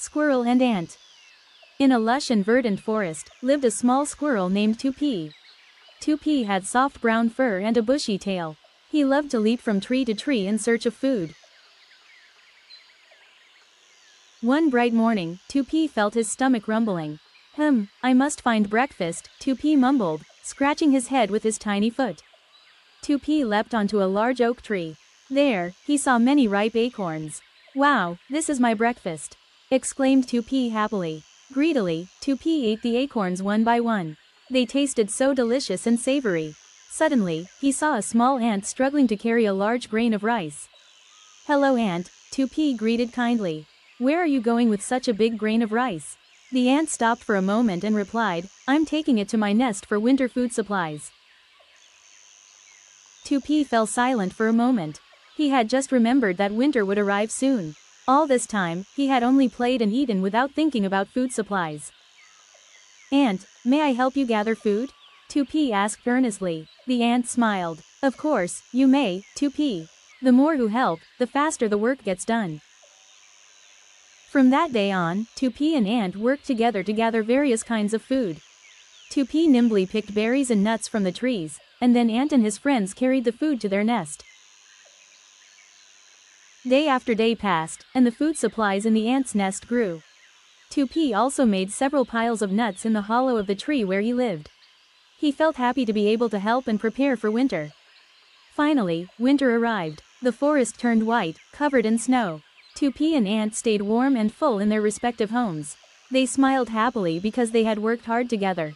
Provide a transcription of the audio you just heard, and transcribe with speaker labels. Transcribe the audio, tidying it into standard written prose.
Speaker 1: Squirrel and Ant. In a lush and verdant forest, lived a small squirrel named 2P. 2P had soft brown fur and a bushy tail. He loved to leap from tree to tree in search of food. One bright morning, 2P felt his stomach rumbling. I must find breakfast, 2P mumbled, scratching his head with his tiny foot. 2P leapt onto a large oak tree. There, he saw many ripe acorns. "Wow, this is my breakfast!" exclaimed 2P happily. Greedily, 2P ate the acorns one by one. They tasted so delicious and savory. Suddenly, he saw a small ant struggling to carry a large grain of rice. "Hello, Ant," 2P greeted kindly. "Where are you going with such a big grain of rice?" The ant stopped for a moment and replied, "I'm taking it to my nest for winter food supplies." 2P fell silent for a moment. He had just remembered that winter would arrive soon. All this time, he had only played and eaten without thinking about food supplies. "Ant, may I help you gather food?" 2P asked earnestly. The ant smiled. "Of course, you may, 2P. The more who help, the faster the work gets done." From that day on, 2P and Ant worked together to gather various kinds of food. 2P nimbly picked berries and nuts from the trees, and then Ant and his friends carried the food to their nest. Day after day passed, and the food supplies in the ant's nest grew. 2P also made several piles of nuts in the hollow of the tree where he lived. He felt happy to be able to help and prepare for winter. Finally, winter arrived. The forest turned white, covered in snow. 2P and Ant stayed warm and full in their respective homes. They smiled happily because they had worked hard together.